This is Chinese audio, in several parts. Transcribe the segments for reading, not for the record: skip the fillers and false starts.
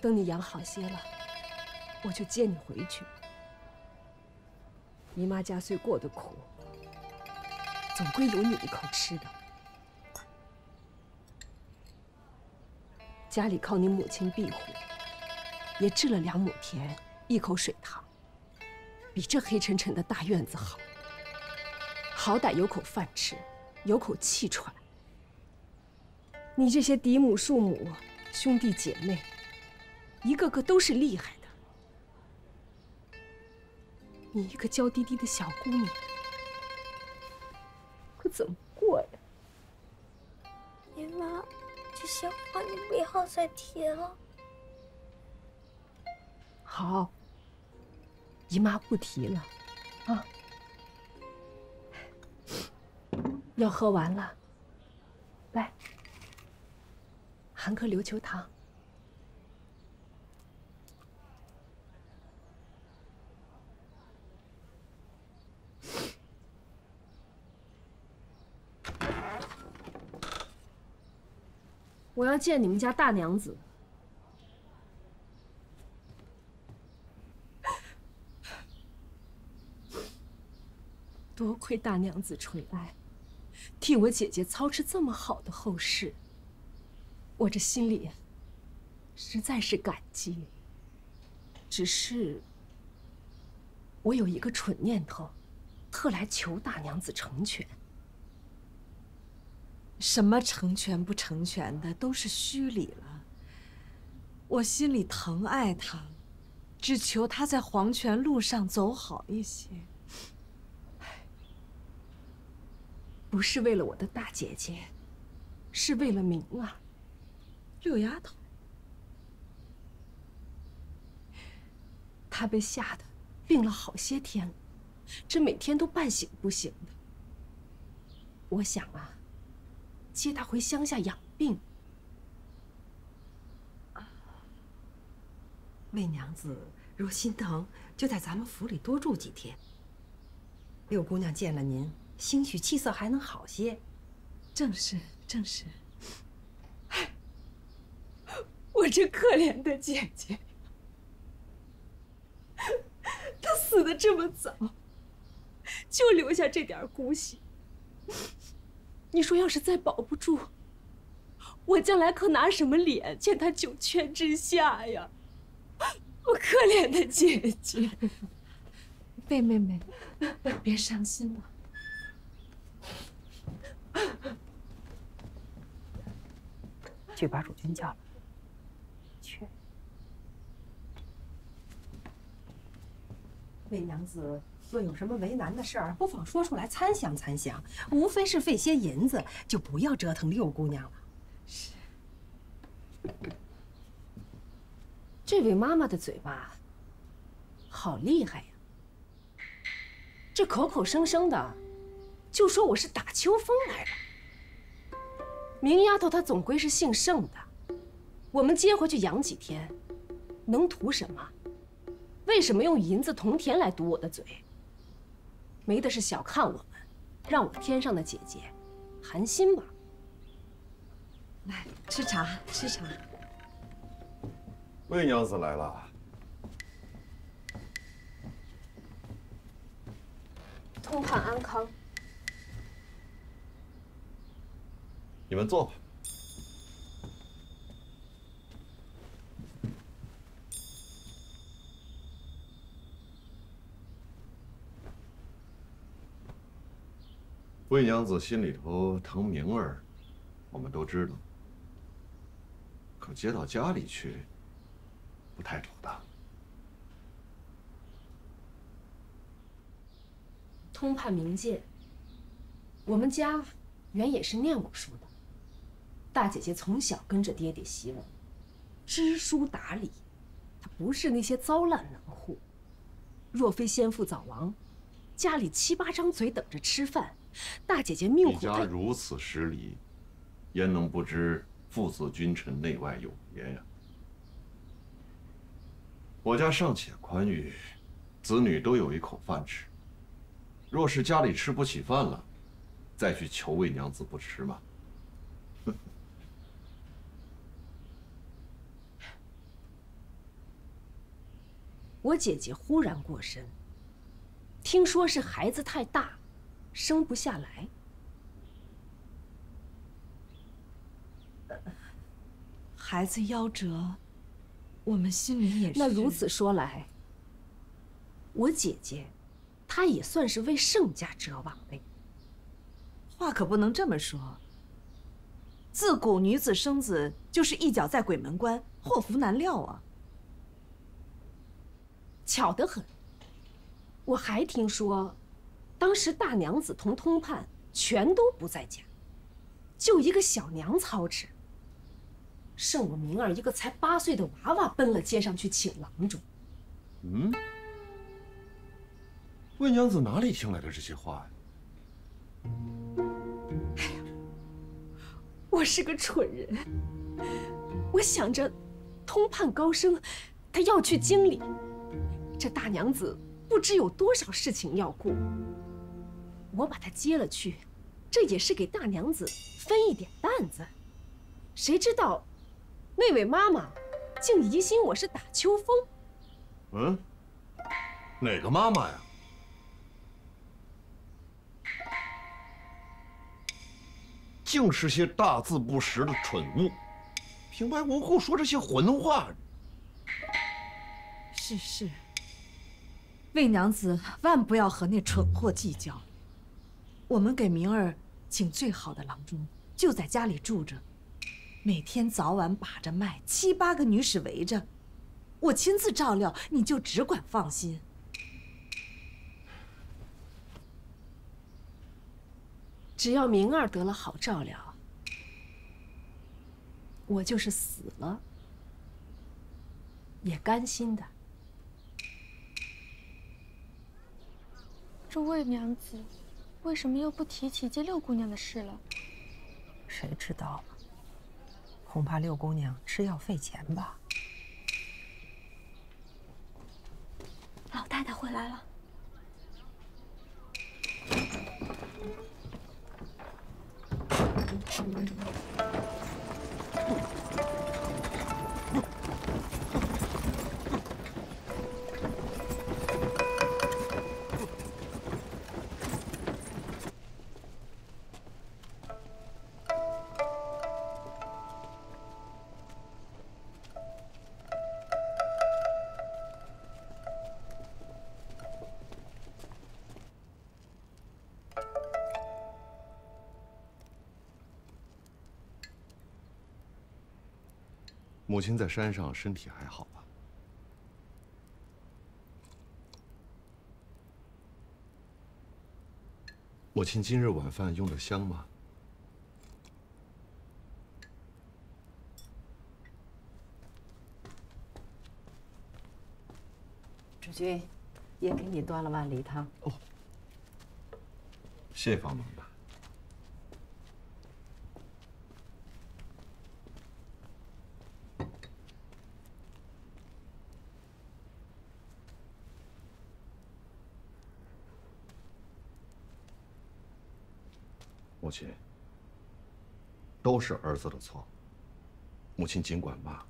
等你养好些了，我就接你回去。姨妈家虽过得苦，总归有你一口吃的。家里靠你母亲庇护，也治了2亩田，1口水塘，比这黑沉沉的大院子好。好歹有口饭吃，有口气喘。你这些嫡母、庶母、兄弟姐妹，一个个都是厉害的。你一个娇滴滴的小姑娘，可怎么过呀？姨妈，这些话你不要再提了。好，姨妈不提了，啊。要喝完了，来，含颗琉球糖。我要见你们家大娘子。多亏大娘子垂爱，替我姐姐操持这么好的后事，我这心里实在是感激。只是我有一个蠢念头，特来求大娘子成全。什么成全不成全的，都是虚礼了。我心里疼爱他，只求他在黄泉路上走好一些。不是为了我的大姐姐，是为了明儿。六丫头，她被吓得病了好些天了，这每天都半醒不醒的。我想啊，接她回乡下养病。魏娘子若心疼，就在咱们府里多住几天。六姑娘见了您，兴许气色还能好些。正是，正是。我这可怜的姐姐，她死得这么早，就留下这点姑息。你说要是再保不住，我将来可拿什么脸见她九泉之下呀？我可怜的姐姐，贝妹妹，别伤心了。去把主君叫来。去。魏娘子若有什么为难的事儿，不妨说出来参详参详，无非是费些银子，就不要折腾六姑娘了。是。这位妈妈的嘴巴好厉害呀！这口口声声的就说我是打秋风来的。明丫头她总归是姓盛的，我们接回去养几天，能图什么？为什么用银子铜田来堵我的嘴？没的是小看我们，让我天上的姐姐寒心吧。来，吃茶，吃茶。魏娘子来了。通判安康。你们坐吧。魏娘子心里头疼明儿，我们都知道。可接到家里去，不太妥当。通判明鉴，我们家原也是念武术的。大姐姐从小跟着爹爹习武，知书达理，她不是那些糟烂能户。若非先父早亡，家里7、8张嘴等着吃饭，大姐姐命苦。你家如此失礼，焉能不知父子君臣内外有别呀？我家尚且宽裕，子女都有一口饭吃。若是家里吃不起饭了，再去求魏娘子不迟嘛。我姐姐忽然过身，听说是孩子太大，生不下来。孩子夭折，我们心里也是。那如此说来，我姐姐，她也算是为盛家折往的。话可不能这么说。自古女子生子就是一脚在鬼门关，祸福难料啊。巧得很，我还听说，当时大娘子同通判全都不在家，就一个小娘操持。剩我明儿一个才8岁的娃娃奔了街上去请郎中。嗯，魏娘子哪里听来的这些话呀？我是个蠢人，我想着，通判高升，他要去京里，这大娘子不知有多少事情要顾，我把她接了去，这也是给大娘子分一点担子。谁知道，那位妈妈竟疑心我是打秋风。嗯，哪个妈妈呀？竟是些大字不识的蠢物，平白无故说这些混话。是，魏娘子万不要和那蠢货计较。我们给明儿请最好的郎中，就在家里住着，每天早晚把着脉，7、8个女使围着，我亲自照料，你就只管放心。只要明儿得了好照料，我就是死了也甘心的。这魏娘子为什么又不提起接六姑娘的事了？谁知道呢？恐怕六姑娘吃药费钱吧。老太太回来了。母亲在山上身体还好吧？母亲今日晚饭用得香吗？主君，也给你端了碗梨汤。哦，谢房门吧。母亲，都是儿子的错，母亲尽管骂。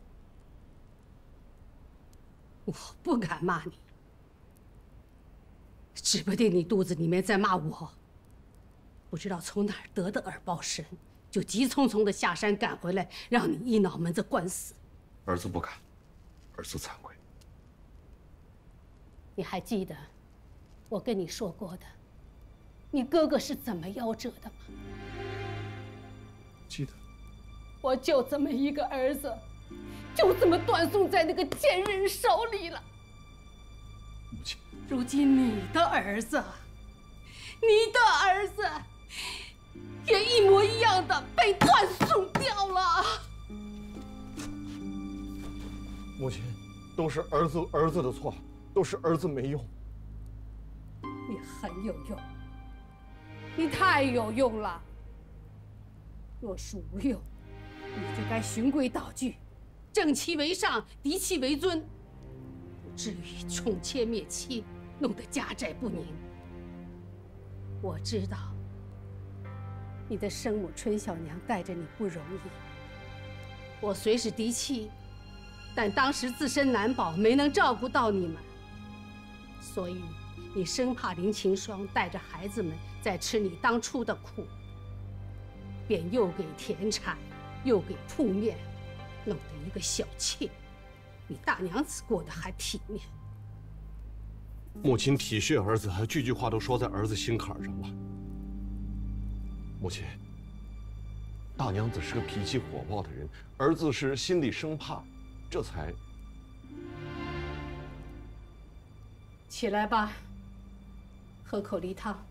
我不敢骂你，指不定你肚子里面在骂我。不知道从哪儿得的耳报神，就急匆匆的下山赶回来，让你一脑门子官司。儿子不敢，儿子惭愧。你还记得我跟你说过的，你哥哥是怎么夭折的吗？记得。我就这么一个儿子，就这么断送在那个贱人手里了。母亲，如今你的儿子也一模一样的被断送掉了。母亲，都是儿子的错，都是儿子没用。你很有用，你太有用了。若是无用，你就该循规蹈矩，正妻为上，嫡妻为尊，不至于宠妾灭妻，弄得家宅不宁。我知道你的生母春小娘带着你不容易，我虽是嫡妻，但当时自身难保，没能照顾到你们。所以你生怕林晴霜带着孩子们再吃你当初的苦，便又给田产，又给铺面，弄得一个小妾比大娘子过得还体面。母亲体恤儿子，句句话都说在儿子心坎上了。母亲，大娘子是个脾气火爆的人，儿子是心里生怕，这才……起来吧，喝口梨汤。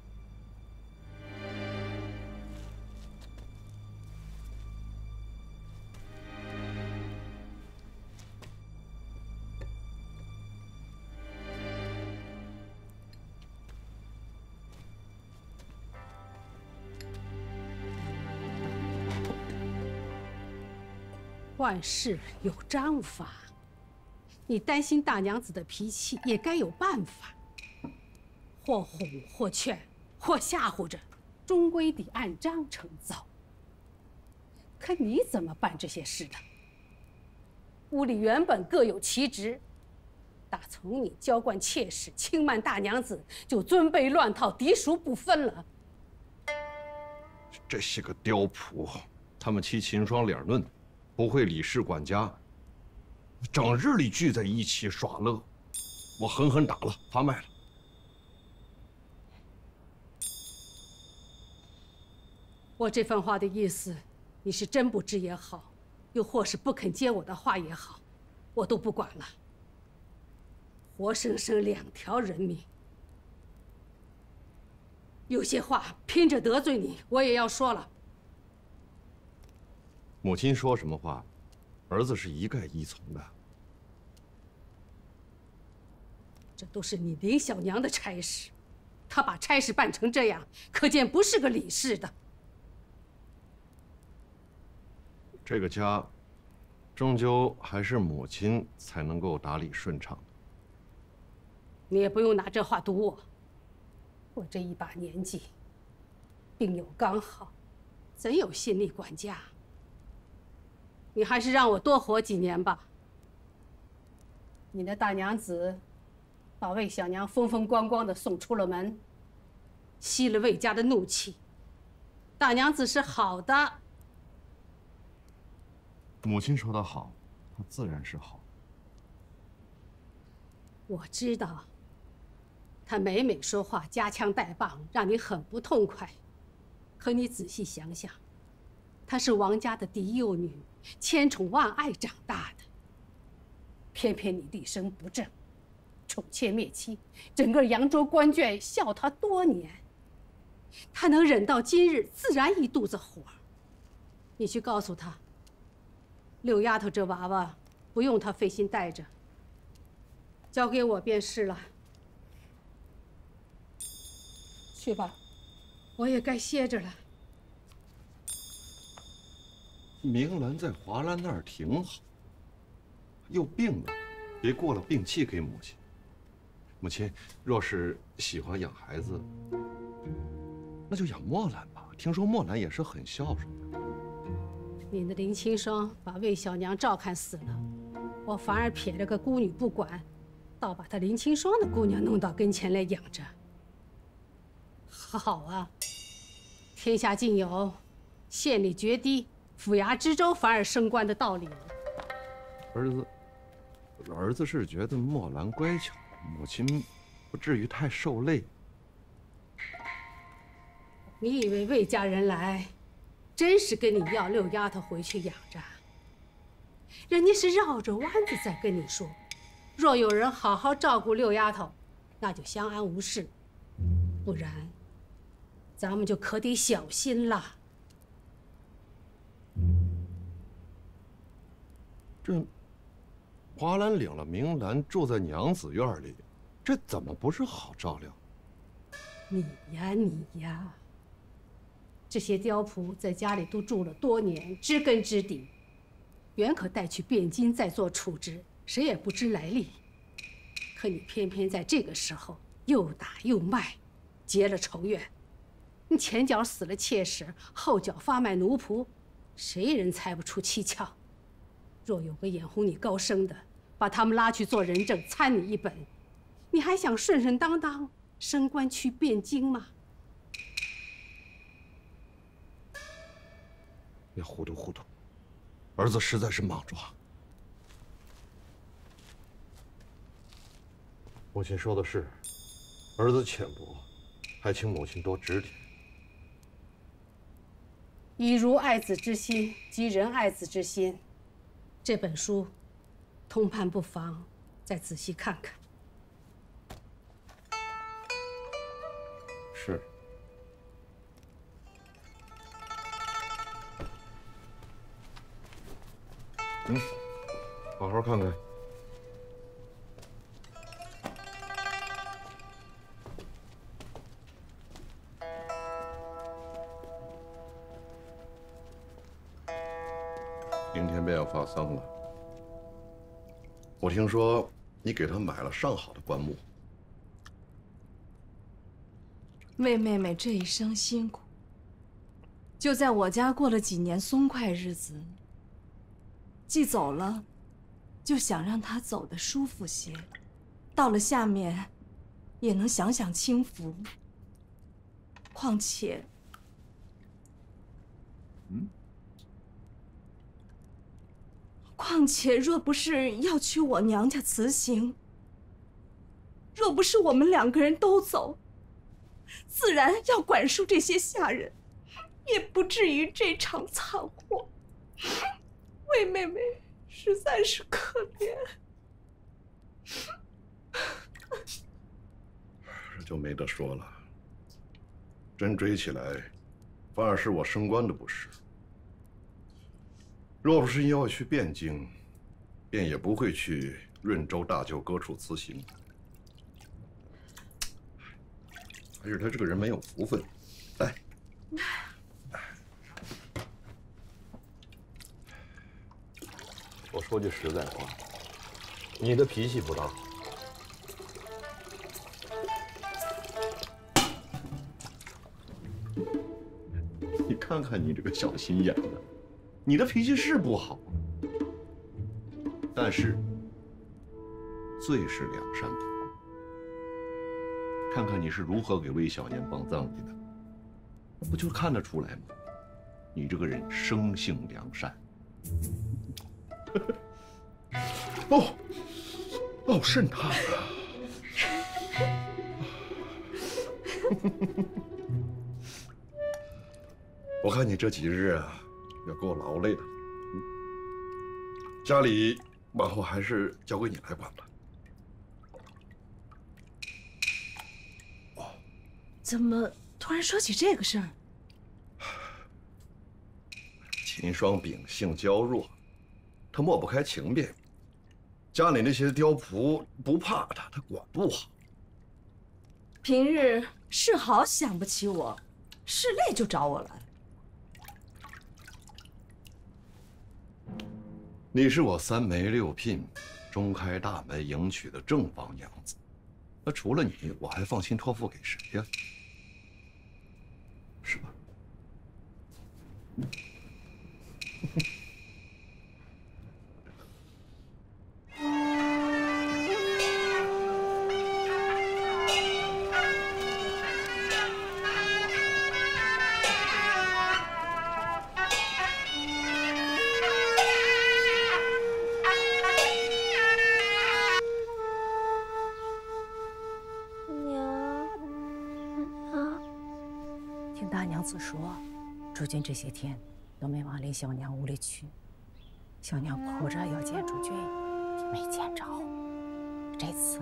万事有章法，你担心大娘子的脾气，也该有办法。或哄，或劝，或吓唬着，终归得按章程走。可你怎么办这些事的？屋里原本各有其职，打从你娇惯妾室，轻慢大娘子，就尊卑乱套，嫡属不分了。这些个刁仆，他们欺秦霜脸嫩，不会理事管家，整日里聚在一起耍乐，我狠狠打了，发卖了。我这番话的意思，你是真不知也好，又或是不肯接我的话也好，我都不管了。活生生2条人命，有些话拼着得罪你，我也要说了。母亲说什么话，儿子是一概依从的。这都是你林小娘的差事，她把差事办成这样，可见不是个理事的。这个家，终究还是母亲才能够打理顺畅的。你也不用拿这话堵我。我这一把年纪，病有刚好，怎有心力管家？你还是让我多活几年吧。你的大娘子把魏小娘风风光光的送出了门，息了魏家的怒气。大娘子是好的。母亲说的好，她自然是好。我知道，她每每说话夹枪带棒，让你很不痛快。可你仔细想想，她是王家的嫡幼女，千宠万爱长大的。偏偏你立身不正，宠妾灭妻，整个扬州官眷笑她多年。她能忍到今日，自然一肚子火。你去告诉她，六丫头这娃娃不用她费心带着，交给我便是了。去吧，我也该歇着了。明兰在华兰那儿挺好，又病了，别过了病气给母亲。母亲若是喜欢养孩子，那就养墨兰吧。听说墨兰也是很孝顺的。你的林清霜把魏小娘照看死了，我反而撇了个孤女不管，倒把她林清霜的姑娘弄到跟前来养着。好啊，天下竟有县里决堤，府衙知州反而升官的道理了。儿子是觉得墨兰乖巧，母亲不至于太受累。你以为魏家人来，真是跟你要六丫头回去养着？人家是绕着弯子在跟你说，若有人好好照顾六丫头，那就相安无事；不然，咱们就可得小心了。这华兰领了明兰，住在娘子院里，这怎么不是好照料？你呀，这些刁仆在家里都住了多年，知根知底，原可带去汴京再做处置，谁也不知来历。可你偏偏在这个时候又打又卖，结了仇怨。你前脚死了妾室，后脚发卖奴仆，谁人猜不出蹊跷？若有个眼红你高升的，把他们拉去做人证，参你一本，你还想顺顺当当升官去汴京吗？别糊涂糊涂，儿子实在是莽撞。母亲说的是，儿子浅薄，还请母亲多指点。以如爱子之心及人爱子之心，这本书，通判不妨再仔细看看。是。好好看看。明天便要发丧了，我听说你给他买了上好的棺木。魏妹妹这一生辛苦，就在我家过了几年松快日子。既走了，就想让她走得舒服些，到了下面，也能享享清福。况且，况且，若不是要娶我娘家辞行，若不是我们两个人都走，自然要管束这些下人，也不至于这场惨祸。魏妹妹实在是可怜，这就没得说了。真追起来，反而是我升官的不是。若不是因要去汴京，便也不会去润州大舅哥处辞行。还是他这个人没有福分。来，我说句实在话，你的脾气不大好。你看看你这个小心眼的，你的脾气是不好，但是最是良善不公。看看你是如何给魏小年帮葬礼的，那不就看得出来吗？你这个人生性良善。哦，肾烫啊！我看你这几日啊，要够劳累的。家里往后还是交给你来管吧。怎么突然说起这个事儿？秦双秉性娇弱，他抹不开情面。家里那些刁仆不怕他，他管不好。平日是好想不起我，是累就找我来。你是我三媒六聘、中开大门迎娶的正房娘子，那除了你，我还放心托付给谁呀？是吧？听大娘子说，诸君这些天都没往李小娘屋里去，小娘哭着要见诸君，没见着。这次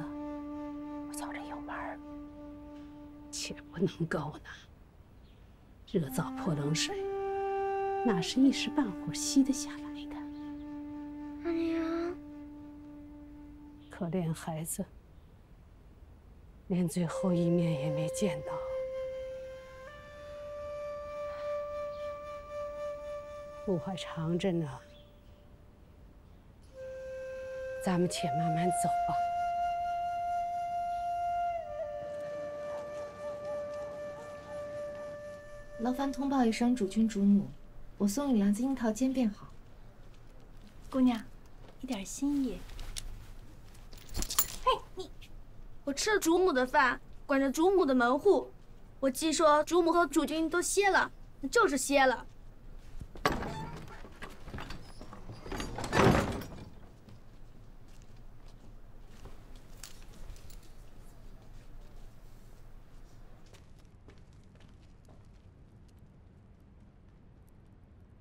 我叫人有门儿，且不能够呢。热灶泼冷水，哪是一时半会儿吸得下来的？阿娘，可怜孩子，连最后一面也没见到。路还长着呢，咱们且慢慢走吧。劳烦通报一声主君主母，我送你2只樱桃煎便好。姑娘，一点心意。嘿，你，我吃了主母的饭，管着主母的门户。我既说主母和主君都歇了，就是歇了。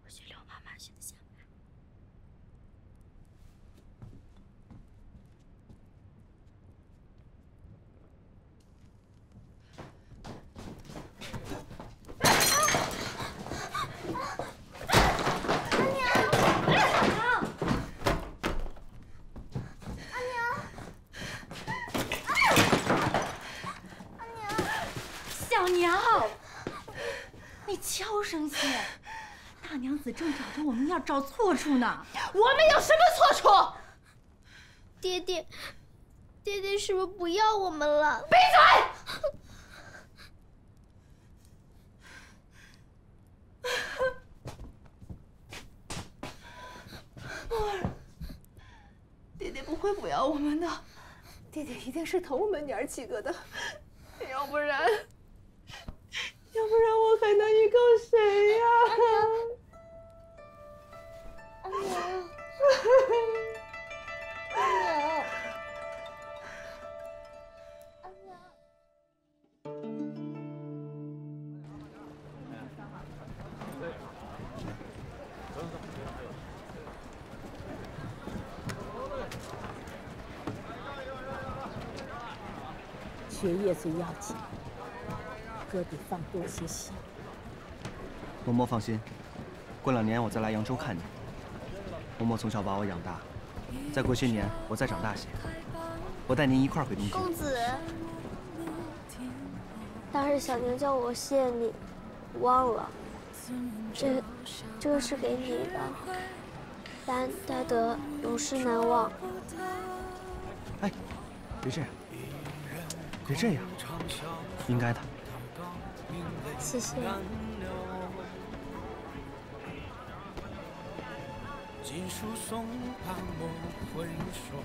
我去遛妈妈，现在下班。小娘，你悄声些，大娘子正找着我们要找错处呢。我们有什么错处？爹爹是不是不要我们了？闭嘴！爹爹不会不要我们的，爹爹一定是疼我们娘儿几个的，要不然我还能依靠谁呀？阿娘，阿娘。学业最要紧，哥得放多些心。嬷嬷放心，过2年我再来扬州看你。嬷嬷从小把我养大，再过些年我再长大些，我带您一块儿回东京。公子，当时小娘叫我谢你，忘了。这个是给你的，但待得永世难忘。哎，别这样，别这样，应该的。谢谢。锦书送旁莫回首，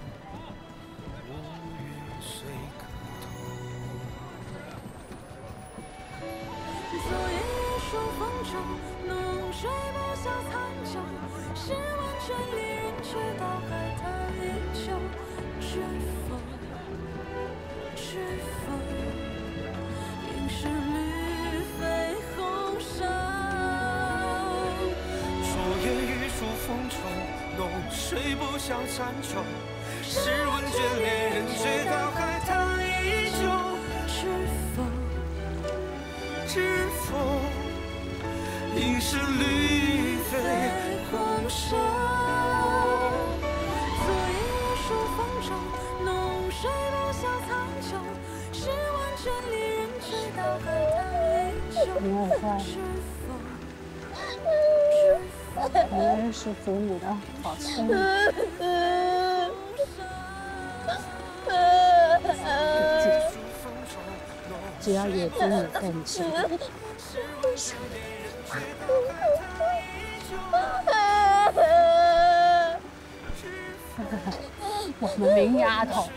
无语随客头。昨夜夜数风骤，浓睡不消残酒。试问卷里人，却道海棠依旧。知否？知否？应是绿肥红瘦。昨夜夜数风骤，浓睡不消残酒。试问卷里人，却道海棠依旧。知否？应是绿肥红瘦。昨夜夜数风骤，浓睡不消残酒。试问卷里人，却道海棠依旧。女人是祖母的好亲人。只要有祖母在你身边，我们林丫头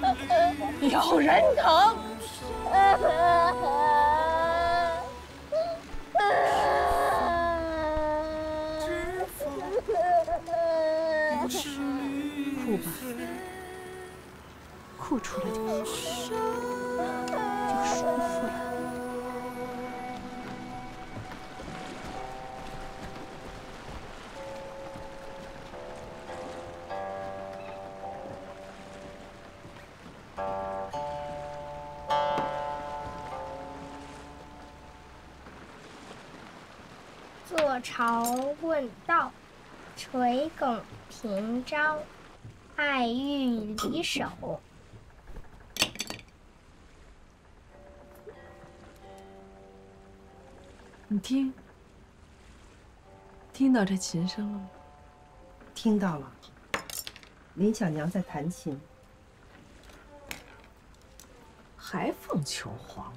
有人疼。哭吧，哭出来就舒服了。坐朝问道，垂拱平章，爱欲离手。你听到这琴声了吗？听到了，林小娘在弹琴。还凤求凰，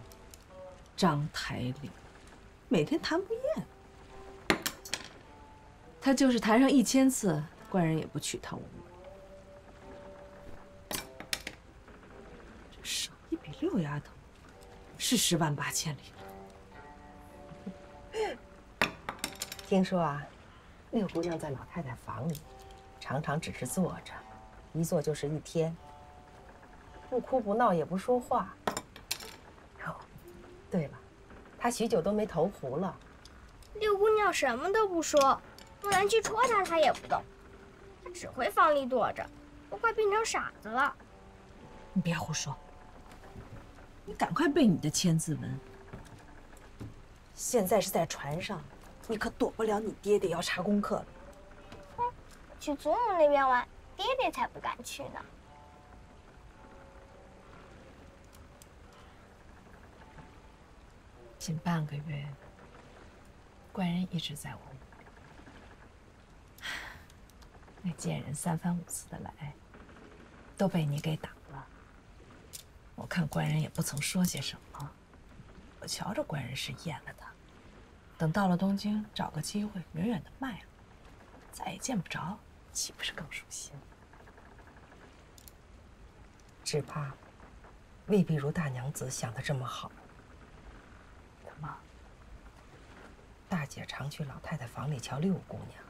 章台里，每天弹不厌。他就是弹上1000次，官人也不娶她无门。这手艺比六丫头是10万8千里了。听说啊，六姑娘在老太太房里，常常只是坐着，一坐就是1天，不哭不闹也不说话。哦，对了，她许久都没投壶了。六姑娘什么都不说，木兰去戳她，她也不动，她只会房里躲着，都快变成傻子了。你别胡说，你赶快背你的千字文。现在是在船上，你可躲不了你爹爹要查功课了。去祖母那边玩，爹爹才不敢去呢。近半个月，官人一直在我屋里，那贱人3番5次的来，都被你给挡了。我看官人也不曾说些什么，我瞧着官人是厌了他。等到了东京，找个机会远远的卖了，再也见不着，岂不是更舒心？只怕未必如大娘子想的这么好。怎么？大姐常去老太太房里瞧六姑娘，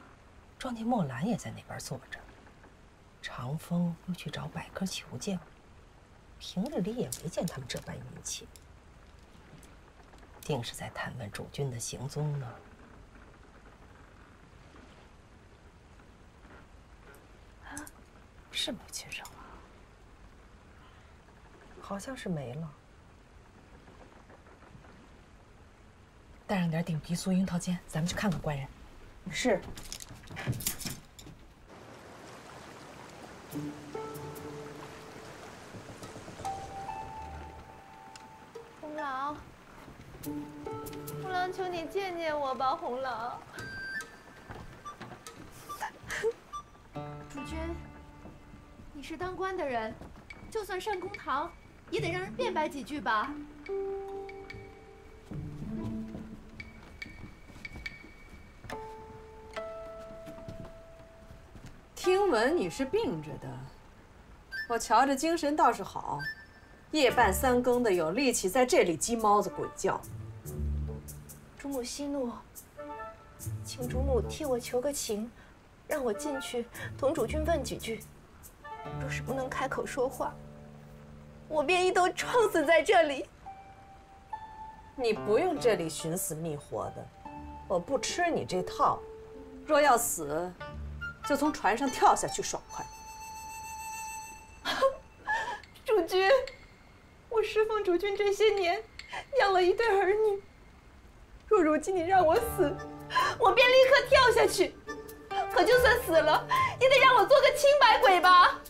庄家墨兰也在那边坐着。长风又去找百科求教，平日里也没见他们这般殷切，定是在探问主君的行踪呢。是母亲生了？好像是没了。带上点顶皮酥、樱桃煎，咱们去看看官人。是。红老，红老，求你见见我吧，红老。主君，你是当官的人，就算上公堂，也得让人辩白几句吧。听闻你是病着的，我瞧着精神倒是好，夜半3更的有力气在这里鸡猫子鬼叫。主母息怒，请主母替我求个情，让我进去同主君问几句。若是不能开口说话，我便一头撞死在这里。你不用这里寻死觅活的，我不吃你这套。若要死，就从船上跳下去爽快。主君，我侍奉主君这些年，养了一对儿女。若如今你让我死，我便立刻跳下去。可就算死了，也得让我做个清白鬼吧。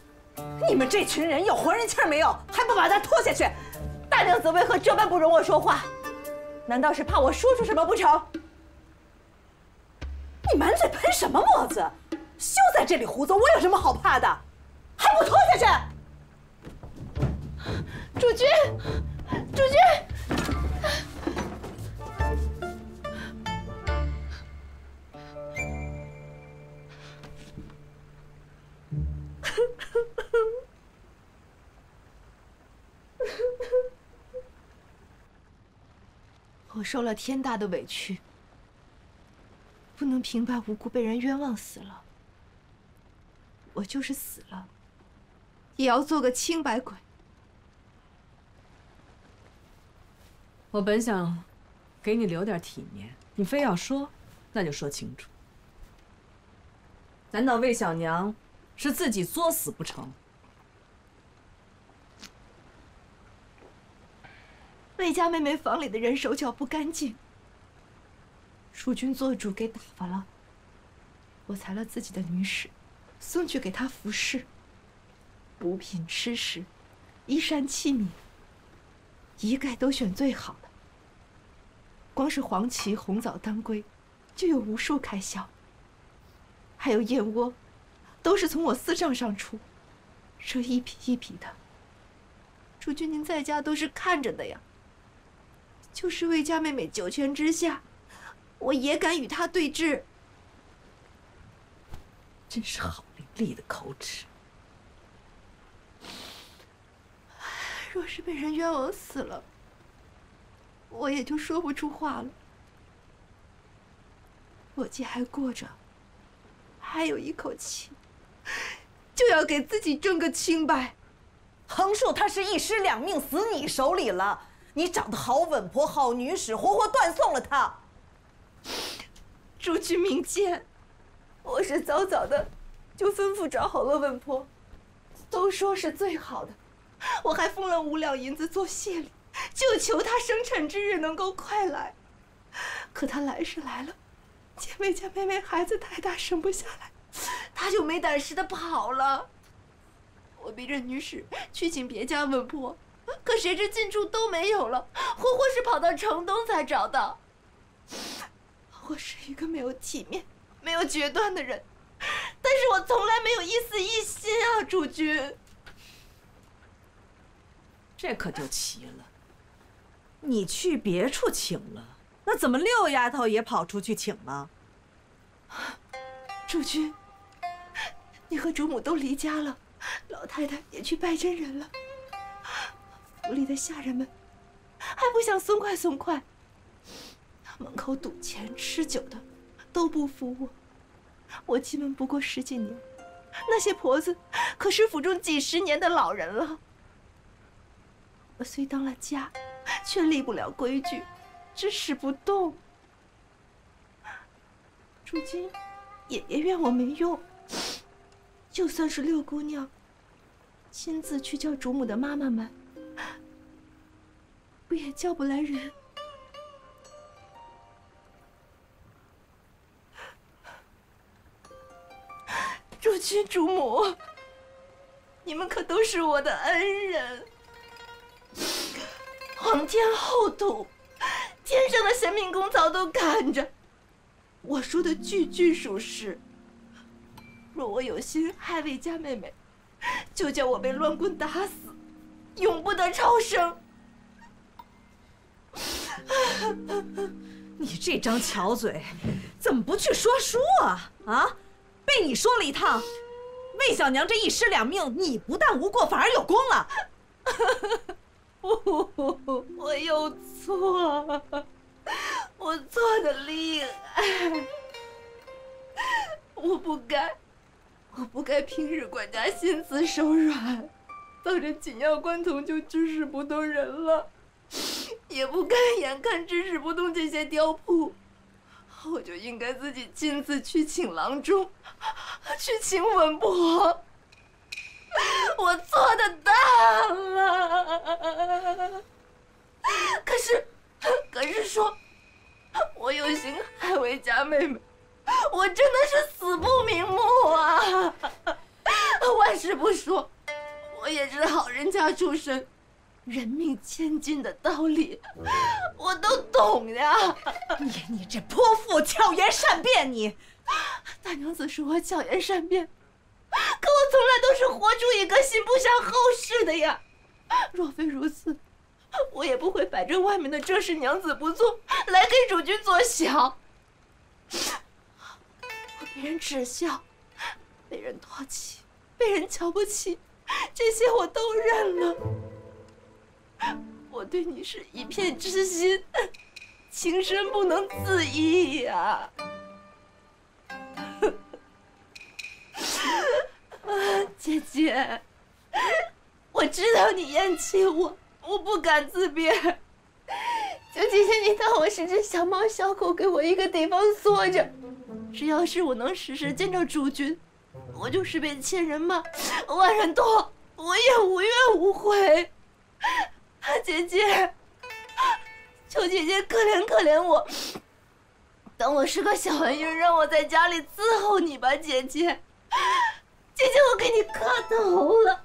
你们这群人有活人气没有？还不把他拖下去！大娘子为何这般不容我说话？难道是怕我说出什么不成？你满嘴喷什么沫子？休在这里胡诌！我有什么好怕的？还不拖下去！主君，主君。我受了天大的委屈，不能平白无故被人冤枉死了。我就是死了，也要做个清白鬼。我本想给你留点体面，你非要说，那就说清楚。难道魏小娘是自己作死不成？魏家妹妹房里的人手脚不干净，蜀君做主给打发了。我裁了自己的女使，送去给她服侍。补品、吃食、衣衫器皿，一概都选最好的。光是黄芪、红枣、当归，就有无数开销。还有燕窝，都是从我私账上出，这一匹一匹的。主君您在家都是看着的呀。就是魏家妹妹九泉之下，我也敢与她对峙。真是好伶俐的口齿。若是被人冤枉死了，我也就说不出话了。我姐还活着，还有一口气，就要给自己争个清白。横竖他是一尸两命，死你手里了。你长得好稳婆，好女使，活活断送了他。主君明鉴，我是早早的就吩咐找好了稳婆，都说是最好的。我还封了5两银子做谢礼，就求他生产之日能够快来。可他来是来了，姐妹家妹妹孩子太大生不下来，他就没胆识的跑了。我逼着女使去请别家稳婆，可谁知进处都没有了，活活是跑到城东才找到。我是一个没有体面、没有决断的人，但是我从来没有一丝一心啊，主君。这可就奇了，你去别处请了，那怎么六丫头也跑出去请了？主君，你和主母都离家了，老太太也去拜真人了，府里的下人们还不想松快松快，门口赌钱吃酒的都不服我。我进门不过10几年，那些婆子可是府中几10年的老人了。我虽当了家，却立不了规矩，只使不动。如今爷爷怨我没用，就算是六姑娘亲自去叫主母的妈妈们，不也叫不来人？主君主母，你们可都是我的恩人。皇天厚土，天上的神明公曹都看着，我说的句句属实。若我有心害魏家妹妹，就叫我被乱棍打死，永不得超生。你这张巧嘴，怎么不去说书啊？啊，被你说了一趟，魏小娘这一尸两命，你不但无过，反而有功了。不，我有错，我错的厉害。我不该平日管家心慈手软，到这紧要关头就指使不动人了，也不该眼看指使不动这些刁仆，我就应该自己亲自去请郎中，去请稳婆。我错的大了，可是说，我有心害魏家妹妹，我真的是死不瞑目啊！万事不说，我也是好人家出身，人命千金的道理，我都懂呀。你这泼妇，巧言善辩！你，大娘子说我巧言善辩。可我从来都是活出一个心不想后事的呀，若非如此，我也不会摆着外面的正室娘子不做，来给主君做小。我被人耻笑，被人唾弃，被人瞧不起，这些我都认了。我对你是一片知心，情深不能自抑呀。姐姐，我知道你厌弃我，我不敢自辩。就姐姐你当我是只小猫小狗，给我一个地方缩着。只要是我能时时见着主君，我就是被千人骂，万人唾，我也无怨无悔。姐姐，求姐姐可怜可怜我，当我是个小玩意儿，让我在家里伺候你吧，姐姐。姐姐，我给你磕头了，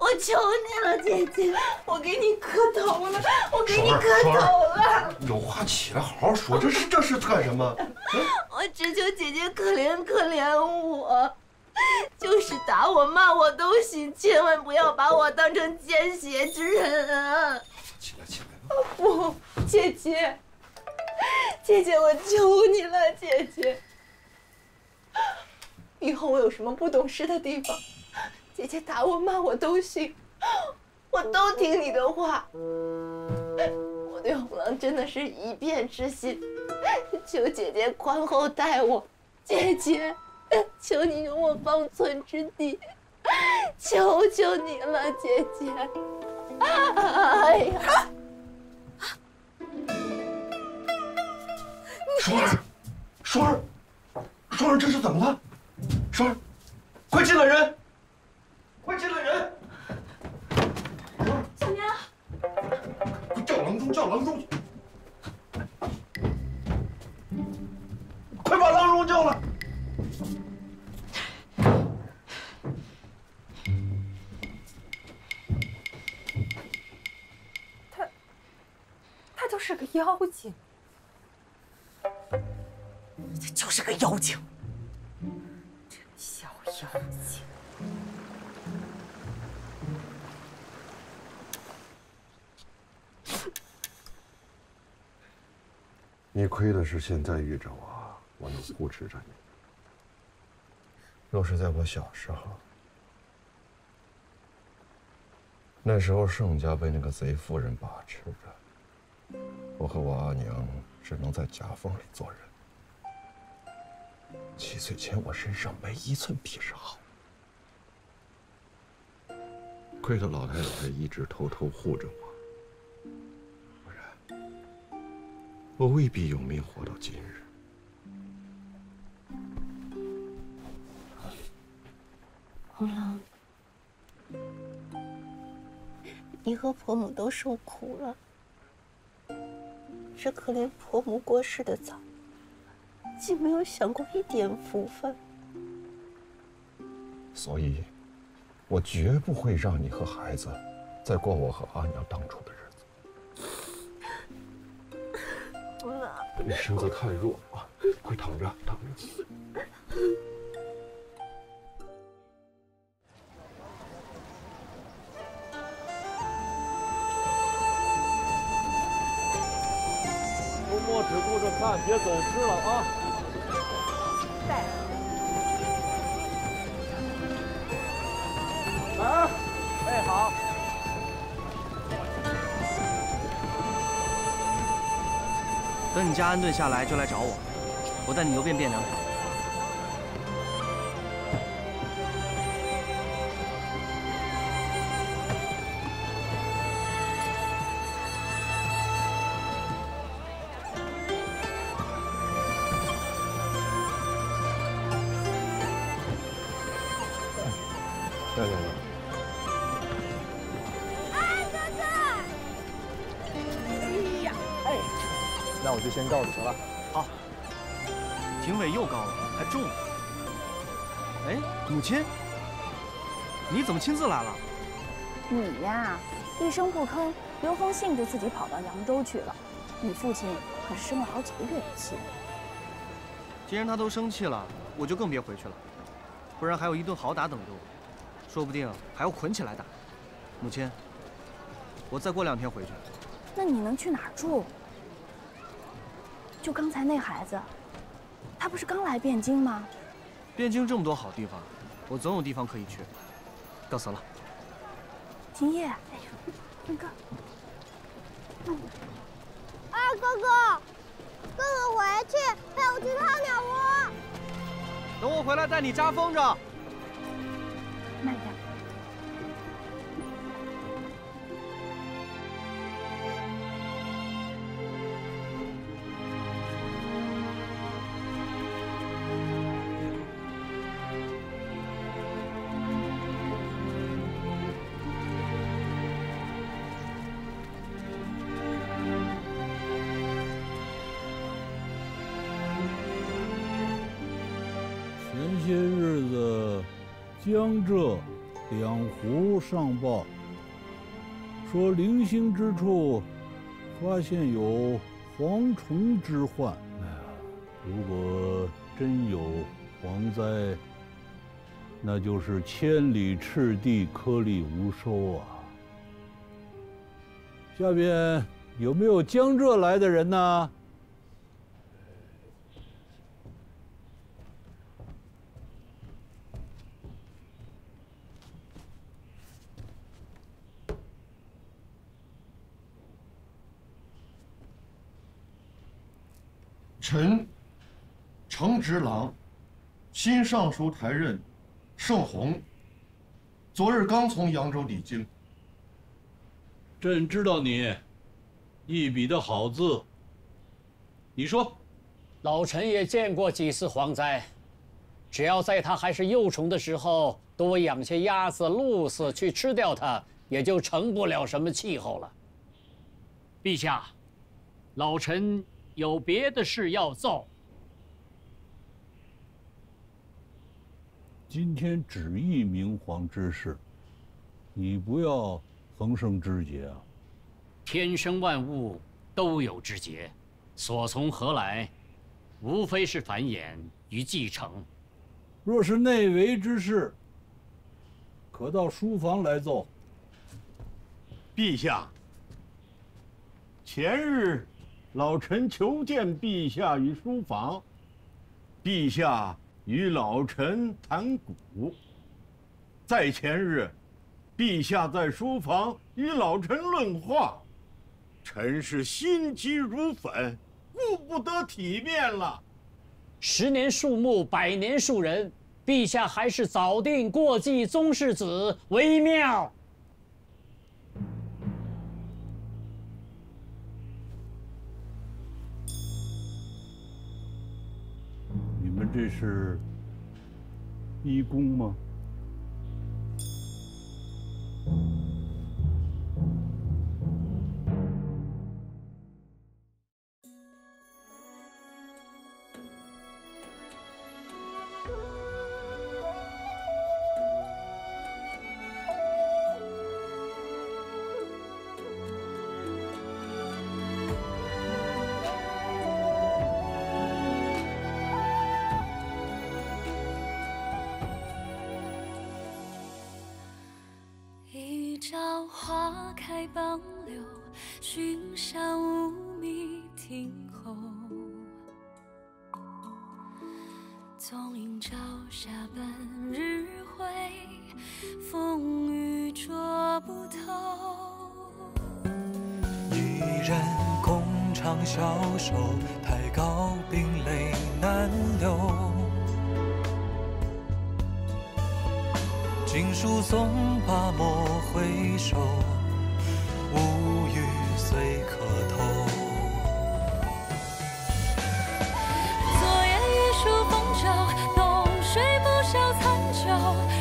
我求你了，姐姐，我给你磕头了，我给你磕头了。有话起来好好说，这是干什么？我只求姐姐可怜可怜我，就是打我骂我都行，千万不要把我当成奸邪之人啊！起来吧。不，姐姐，我求你了，姐姐。以后我有什么不懂事的地方，姐姐打我骂我都行，我我都听你的话。我对红狼真的是一片痴心，求姐姐宽厚待我，姐姐，求你容我方寸之地，求求你了，姐姐。哎呀！双儿，双儿，双儿，这是怎么了？双儿，快进来人！快进来人！小娘，快叫郎中，叫郎中！快把郎中叫来！他就是个妖精。他就是个妖精，这个小妖精。你亏的是现在遇着我能护持着你。若是在我小时候，那时候盛家被那个贼夫人把持着，我和我阿娘只能在夹缝里做人。7岁前我身上没一寸皮是好，亏得老太太一直偷偷护着我，不然我未必有命活到今日。红狼，你和婆母都受苦了，只可怜婆母过世的早，竟没有享过一点福分。所以，我绝不会让你和孩子再过我和阿娘当初的日子。红狼，你身子太弱啊，快躺着，躺着。出没只顾着看，别走失了啊！在。来，备好。等你家安顿下来就来找我，我带你游遍汴梁场。来，哎，哥哥！哎呀，哎，那我就先告辞了。好。廷尉又高了，还重了。哎，母亲，你怎么亲自来了？你呀，一声不吭，留封信就自己跑到扬州去了。你父亲可是生了好几个月的气。既然他都生气了，我就更别回去了，不然还有一顿好打等着我。说不定还要捆起来打。母亲，我再过2天回去。那你能去哪儿住？就刚才那孩子，他不是刚来汴京吗？汴京这么多好地方，我总有地方可以去。告辞了。秦叶，哎呀，那个，二哥哥，哥哥回去陪我去趟鸟窝。等我回来带你扎风筝。慢点。前些日子，江浙两湖上报说零星之处发现有蝗虫之患。如果真有蝗灾，那就是千里赤地颗粒无收啊。下边有没有江浙来的人呢？臣程直郎，新尚书台任盛弘，昨日刚从扬州抵京。朕知道你一笔的好字。你说，老臣也见过几次蝗灾，只要在它还是幼虫的时候，多养些鸭子、鹿子去吃掉它，也就成不了什么气候了。陛下，老臣有别的事要奏。今天旨意明皇之事，你不要横生枝节啊！天生万物都有枝节，所从何来？无非是繁衍与继承。若是内围之事，可到书房来奏。陛下，前日老臣求见陛下于书房，陛下与老臣谈古。再前日，陛下在书房与老臣论话，臣是心急如焚，顾不得体面了。10年树木，100年树人，陛下还是早定过继宗室子为妙。你们这是逼宫吗？一朝花开傍柳，寻山无觅听候。纵饮朝霞半日晖，风雨捉不透。一人共长消瘦，太高冰泪难流。锦书送罢莫回首，无语虽可透。昨夜雨疏风骤，浓水不消残酒。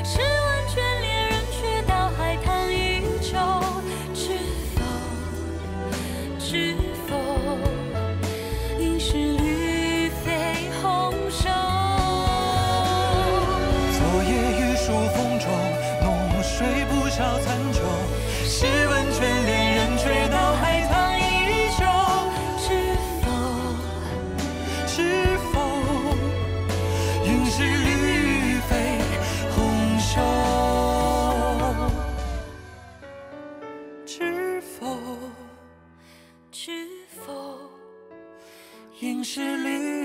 试问卷帘人，却道海棠依旧。知否？知否？应是绿肥红瘦。昨夜雨疏风骤，浓水不消残酒。试问卷帘人，却道海棠依旧。知否？知否？应是绿肥红瘦。知否？知否？应是绿